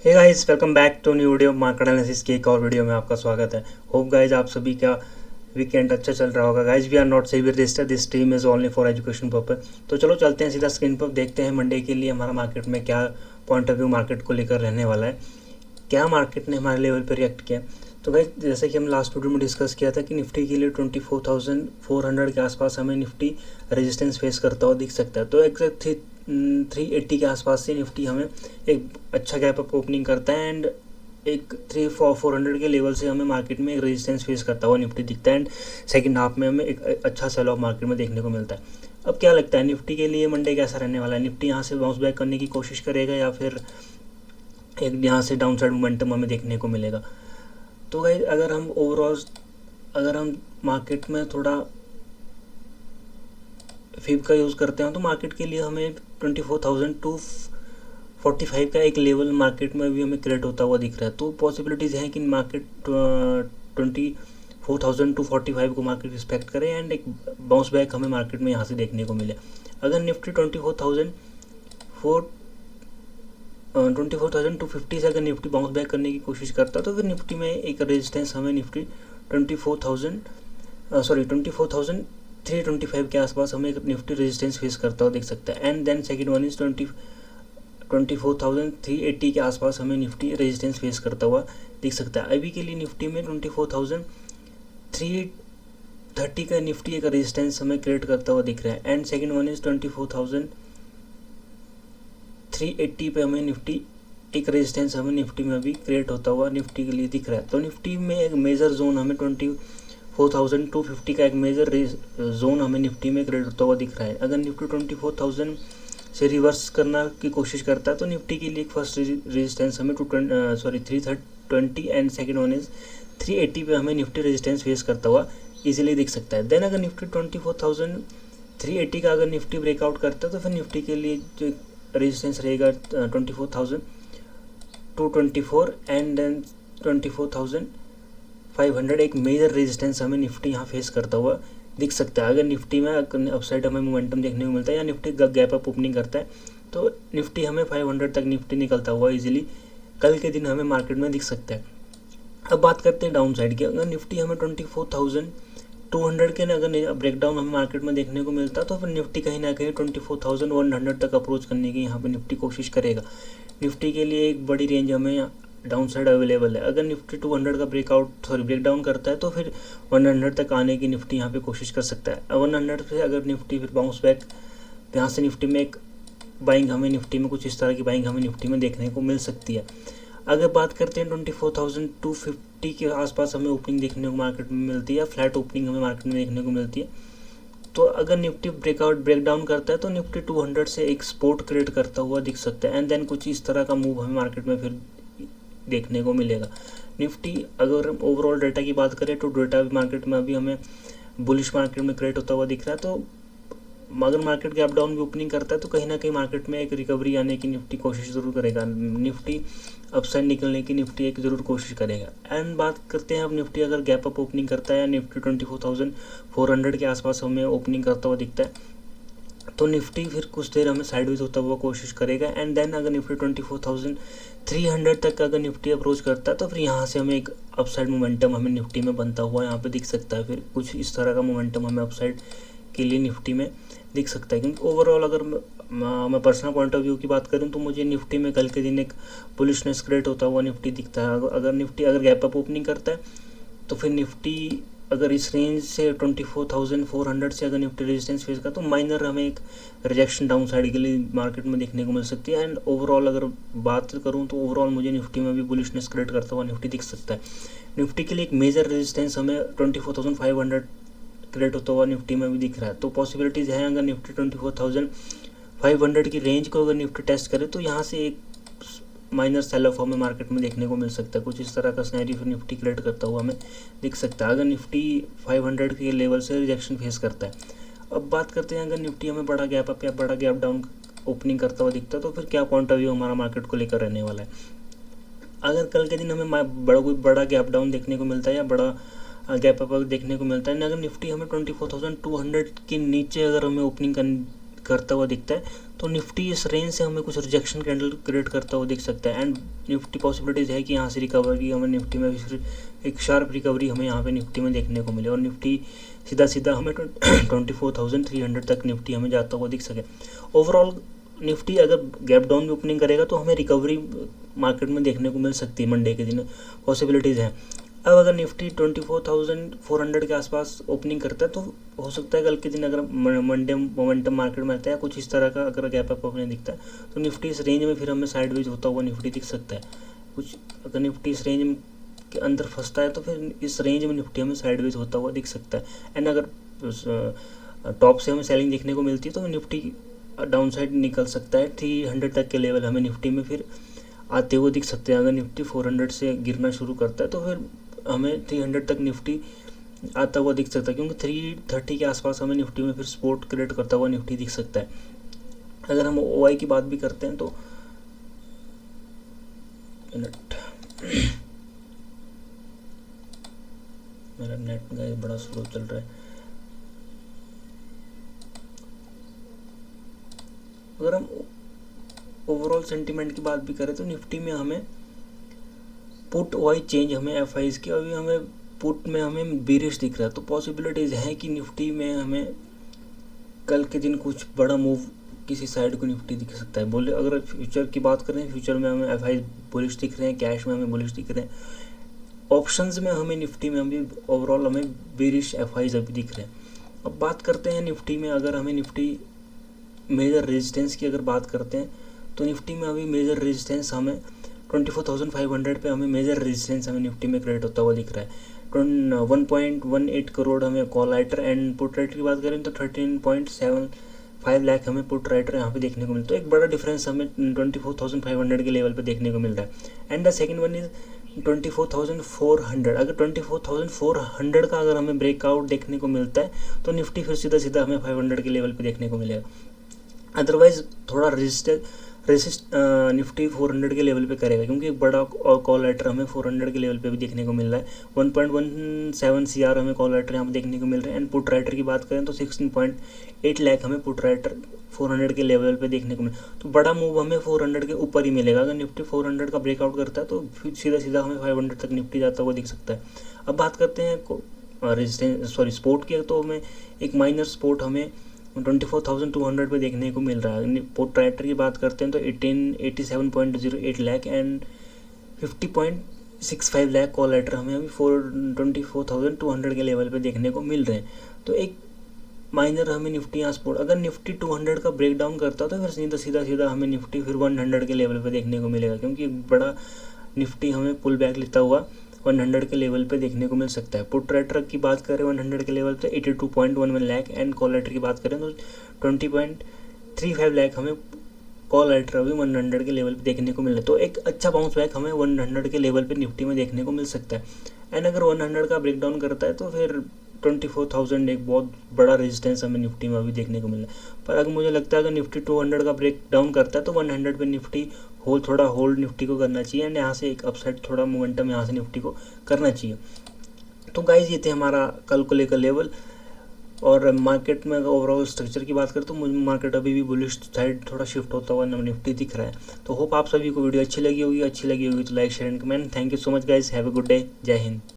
Hey guys, welcome back to new video market analysis की एक और वीडियो में आपका स्वागत है। होप गाइस आप सभी का वीकेंड अच्छा चल रहा होगा। गाइस वी आर नॉट सेवी register, this stream is only for education purpose. तो चलो चलते हैं सीधा स्क्रीन पर, देखते हैं मंडे के लिए हमारा मार्केट में क्या पॉइंट ऑफ व्यू मार्केट को लेकर रहने वाला है, क्या मार्केट ने हमारे लेवल पर रिएक्ट किया। तो गाइस जैसे कि हम लास्ट वीडियो में डिस्कस किया था कि निफ्टी के लिए 24,400 के आसपास हमें निफ्टी रेजिस्टेंस फेस करता हुआ दिख सकता है। तो एग्जैक्ट 380 के आसपास से निफ्टी हमें एक अच्छा गैप अप ओपनिंग करता है एंड एक 400 के लेवल से हमें मार्केट में एक रेजिस्टेंस फेस करता हुआ निफ्टी दिखता है एंड सेकंड हाफ में हमें एक अच्छा सेल ऑफ मार्केट में देखने को मिलता है। अब क्या लगता है निफ्टी के लिए मंडे कैसा रहने वाला है? निफ्टी यहाँ से बाउंस बैक करने की कोशिश करेगा या फिर एक यहाँ से डाउन साइड मोमेंटम हमें देखने को मिलेगा? तो गाइस अगर हम ओवरऑल अगर हम मार्केट में थोड़ा फिब का यूज़ करते हैं तो मार्केट के लिए हमें 24,245 का एक लेवल मार्केट में भी हमें क्रिएट होता हुआ दिख रहा है। तो पॉसिबिलिटीज़ हैं कि मार्केट 24,245 को मार्केट रिस्पेक्ट करे एंड एक बाउंस बैक हमें मार्केट में यहाँ से देखने को मिले। अगर निफ्टी 24,250 से अगर निफ्टी बाउंस बैक करने की कोशिश करता तो फिर निफ्टी में एक रेजिस्टेंस हमें निफ्टी 24,325 के आसपास हमें एक निफ्टी रेजिस्टेंस फेस करता हुआ देख सकता है and then second one is 24,380 के आसपास हमें निफ्टी रेजिस्टेंस फेस करता हुआ दिख सकता है। अभी के लिए निफ्टी में 24,330 का निफ्टी एक रेजिस्टेंस हमें क्रिएट करता हुआ दिख रहा है एंड सेकंड वन इज 24,380 पे हमें निफ्टी एक रेजिस्टेंस हमें निफ्टी में भी क्रिएट होता हुआ निफ्टी के लिए दिख रहा है। तो निफ्टी में एक मेजर जोन हमें 24,250 का एक मेजर जोन हमें निफ्टी में क्रिएट होता हुआ दिख रहा है। अगर निफ्टी 24,000 से रिवर्स करना की कोशिश करता है तो निफ्टी के लिए एक फर्स्ट रेजिस्टेंस हमें 320 एंड सेकंड वन इज 380 पे हमें निफ्टी रेजिस्टेंस फेस करता हुआ इजीली दिख सकता है। देन अगर निफ्टी 24,380 का अगर निफ्टी ब्रेकआउट करता है तो फिर निफ्टी के लिए जो रेजिस्टेंस रहेगा 24,224 एंड देन 24,500 एक मेजर रेजिस्टेंस हमें निफ्टी यहाँ फेस करता हुआ दिख सकता है। अगर निफ्टी में अपसाइड हमें मोमेंटम देखने को मिलता है या निफ्टी गैप अप ओपनिंग करता है तो निफ्टी हमें 500 तक निफ्टी निकलता हुआ इजीली कल के दिन हमें मार्केट में दिख सकता है। अब बात करते हैं डाउन साइड की। अगर निफ्टी हमें 24,200 के अगर ब्रेकडाउन हमें मार्केट में देखने को मिलता तो फिर निफ्टी कहीं ना कहीं 24,100 तक अप्रोच करने की यहाँ पे निफ्टी कोशिश करेगा। निफ्टी के लिए एक बड़ी रेंज हमें डाउन साइड अवेलेबल है। अगर निफ्टी 200 का ब्रेकडाउन करता है तो फिर 100 तक आने की निफ्टी यहाँ पे कोशिश कर सकता है। 100 से अगर निफ्टी फिर बाउंस बैक यहाँ से निफ्टी में एक बाइंग हमें निफ्टी में कुछ इस तरह की बाइंग हमें निफ्टी में देखने को मिल सकती है। अगर बात करते हैं 24,250 के आसपास हमें ओपनिंग देखने को मार्केट में मिलती है, फ्लैट ओपनिंग हमें मार्केट में देखने को मिलती है। तो अगर निफ्टी ब्रेकडाउन करता है तो निफ्टी 200 से एक सपोर्ट क्रिएट करता हुआ दिख सकता है एंड देन कुछ इस तरह का मूव हमें मार्केट में फिर देखने को मिलेगा। निफ्टी अगर ओवरऑल डेटा की बात करें तो डेटा मार्केट में अभी हमें बुलिश मार्केट में क्रिएट होता हुआ दिख रहा है। तो अगर मार्केट गैप डाउन भी ओपनिंग करता है तो कहीं ना कहीं मार्केट में एक रिकवरी आने की निफ्टी कोशिश ज़रूर करेगा। निफ्टी अपसाइड निकलने की निफ्टी एक ज़रूर कोशिश करेगा। एंड बात करते हैं अब निफ्टी अगर गैप अप ओपनिंग करता है या निफ्टी 24,400 के आसपास हमें ओपनिंग करता हुआ दिखता है तो निफ्टी फिर कुछ देर हमें साइडवेज होता हुआ कोशिश करेगा एंड देन अगर निफ्टी 24,300 तक अगर निफ्टी अप्रोच करता है तो फिर यहाँ से हमें एक अपसाइड मोमेंटम हमें निफ्टी में बनता हुआ यहाँ पे दिख सकता है। फिर कुछ इस तरह का मोमेंटम हमें अपसाइड के लिए निफ्टी में दिख सकता है। क्योंकि ओवरऑल अगर मैं पर्सनल पॉइंट ऑफ व्यू की बात करूं तो मुझे निफ्टी में कल के दिन एक बुलिशनेस क्रिएट होता हुआ निफ्टी दिखता है। अगर निफ्टी अगर गैप अप ओपनिंग करता है तो फिर निफ्टी अगर इस रेंज से 24,400 से अगर निफ्टी रेजिस्टेंस फेस का तो माइनर हमें एक रिजेक्शन डाउन साइड के लिए मार्केट में देखने को मिल सकती है। एंड ओवरऑल अगर बात करूं तो ओवरऑल मुझे निफ्टी में भी बुलिशनेस क्रिएट करता हुआ निफ्टी दिख सकता है। निफ्टी के लिए एक मेजर रेजिस्टेंस हमें 24,500 क्रिएट होता हुआ निफ्टी में भी दिख रहा है। तो पॉसिबिलिटीज़ हैं अगर निफ्टी 24,500 की रेंज को अगर निफ्टी टेस्ट करे तो यहाँ से एक माइनर सेल ऑफ हमें मार्केट में देखने को मिल सकता है। कुछ इस तरह का सिनेरियो फिर निफ्टी क्रिएट करता हुआ हमें दिख सकता है अगर निफ्टी 500 के लेवल से रिजेक्शन फेस करता है। अब बात करते हैं अगर निफ्टी हमें बड़ा गैप अप या बड़ा गैप डाउन ओपनिंग करता हुआ दिखता है तो फिर क्या पॉइंट ऑफ व्यू हमारा मार्केट को लेकर रहने वाला है। अगर कल के दिन हमें बड़ा गैप डाउन देखने को मिलता है या बड़ा गैप अप देखने को मिलता है अगर निफ्टी हमें 24,200 के नीचे अगर हमें ओपनिंग करता हुआ दिखता है तो निफ्टी इस रेंज से हमें कुछ रिजेक्शन कैंडल क्रिएट करता हुआ दिख सकता है, एंड निफ्टी पॉसिबिलिटीज़ है कि यहाँ से रिकवरी हमें निफ्टी में फिर एक शार्प रिकवरी हमें यहाँ पे निफ्टी में देखने को मिले और निफ्टी सीधा सीधा हमें 24,300 तक निफ्टी हमें जाता हुआ दिख सके। ओवरऑल निफ्टी अगर गैप डाउन में ओपनिंग करेगा तो हमें रिकवरी मार्केट में देखने को मिल सकती है, मंडे के दिन पॉसिबिलिटीज़ हैं। अब अगर निफ्टी 24,400 के आसपास ओपनिंग करता है तो हो सकता है कल के दिन अगर मंडे मोमेंटम मार्केट में आता है कुछ इस तरह का अगर गैप अप ओपनिंग दिखता है तो निफ्टी इस रेंज में फिर हमें साइडवेज होता हुआ निफ्टी दिख सकता है। कुछ अगर निफ्टी इस रेंज के अंदर फंसता है तो फिर इस रेंज में निफ्टी हमें साइडवेज होता हुआ दिख सकता है। एंड अगर टॉप से हमें सेलिंग देखने को मिलती है तो निफ्टी डाउन साइड निकल सकता है। 300 तक के लेवल हमें निफ्टी में फिर आते हुए दिख सकते हैं। अगर निफ्टी 400 से गिरना शुरू करता है तो फिर हमें 300 तक निफ्टी आता हुआ दिख सकता है, क्योंकि 330 के आसपास हमें निफ्टी में फिर सपोर्ट क्रिएट करता हुआ निफ्टी दिख सकता है। अगर हम ओआई की बात भी करते हैं तो मेरा नेट गाइस बड़ा स्लो चल रहा है। अगर हम ओवरऑल सेंटीमेंट की बात भी करें तो निफ्टी में हमें पुट वाइज चेंज हमें एफआईज की अभी हमें पुट में हमें बेरिश दिख रहा है, तो पॉसिबिलिटीज़ है कि निफ्टी में हमें कल के दिन कुछ बड़ा मूव किसी साइड को निफ्टी दिख सकता है। बोले अगर फ्यूचर की बात करें, फ्यूचर में हमें एफआईज बुलिश दिख रहे हैं, कैश में हमें बुलिश दिख रहे हैं, ऑप्शंस में हमें निफ्टी में अभी ओवरऑल हमें बेरिश एफआईज अभी दिख रहे हैं। अब बात करते हैं निफ्टी में, अगर हमें निफ्टी मेजर रेजिस्टेंस की अगर बात करते हैं तो निफ्टी में अभी मेजर रेजिस्टेंस हमें 24,500 पे हमें मेजर रेजिस्टेंस हमें निफ्टी में क्रिएट होता हुआ दिख रहा है। 1.18 करोड़ हमें call writer and put writer की बात करें तो 13.75 लाख हमें पुट राइटर यहाँ पे देखने को मिलता है। तो एक बड़ा डिफरेंस हमें 24,500 के लेवल पे देखने को मिल रहा है। And the second one is 24,400। अगर 24,400 का अगर हमें ब्रेकआउट देखने को मिलता है तो निफ्टी फिर सीधा सीधा हमें 500 के लेवल पे देखने को मिलेगा। अदरवाइज थोड़ा रेसिस्ट निफ्टी 400 के लेवल पे करेगा, क्योंकि एक बड़ा कॉल लेटर हमें 400 के लेवल पे भी देखने को मिल रहा है। 1.17 CR हमें कॉल लेटर यहाँ पे देखने को मिल रहे हैं। एंड पुट राइटर की बात करें तो 16.8 लाख हमें पुट राइटर 400 के लेवल पे देखने को मिले। तो बड़ा मूव हमें 400 के ऊपर ही मिलेगा। अगर निफ्टी 400 का ब्रेकआउट करता है तो फिर सीधा सीधा हमें 500 तक निफ्टी जाता हुआ दिख सकता है। अब बात करते हैं रेजिस्टेंस सपोर्ट की, तो हमें एक माइनर सपोर्ट हमें 24,200 पे देखने को मिल रहा है। पुट राइटर की बात करते हैं तो 87.08 lakh and 50.65 lakh call writer हमें अभी 24,200 के लेवल पे देखने को मिल रहे हैं। तो एक माइनर हमें निफ्टी यहाँ सपोर्ट, अगर निफ्टी 200 का ब्रेक डाउन करता तो फिर सीधा हमें निफ्टी फिर 100 के लेवल पे देखने को मिलेगा, क्योंकि एक बड़ा निफ्टी हमें पुल बैक लेता हुआ 100 के लेवल पे देखने को मिल सकता है। पुट राइटर की बात करें 100 के लेवल पे 82.11 लाख एंड कॉल राइटर की बात करें तो 20.35 लाख हमें कॉल राइटर अभी 100 के लेवल पे देखने को मिल रहा है। तो एक अच्छा बाउंस बैक हमें 100 के लेवल पे निफ्टी में देखने को मिल सकता है। एंड अगर 100 का ब्रेक डाउन करता है तो फिर 24,000 एक बहुत बड़ा रेजिस्टेंस हमें निफ्टी में अभी देखने को मिल रहा है। पर अगर मुझे लगता है अगर निफ्टी 200 का ब्रेक डाउन करता है तो 100 पे निफ्टी थोड़ा होल्ड निफ्टी को करना चाहिए एंड यहाँ से एक अपसाइड थोड़ा मोमेंटम यहाँ से निफ्टी को करना चाहिए। तो गाइज ये थे हमारा कल को लेकर लेवल। और मार्केट में अगर ओवरऑल स्ट्रक्चर की बात करें तो मुझे मार्केट अभी भी बुलिश साइड थोड़ा शिफ्ट होता हुआ निफ्टी दिख रहा है। तो होप आप सभी को वीडियो अच्छी लगी होगी तो like share and comment. Thank you so much guys, have a good day, जय हिंद।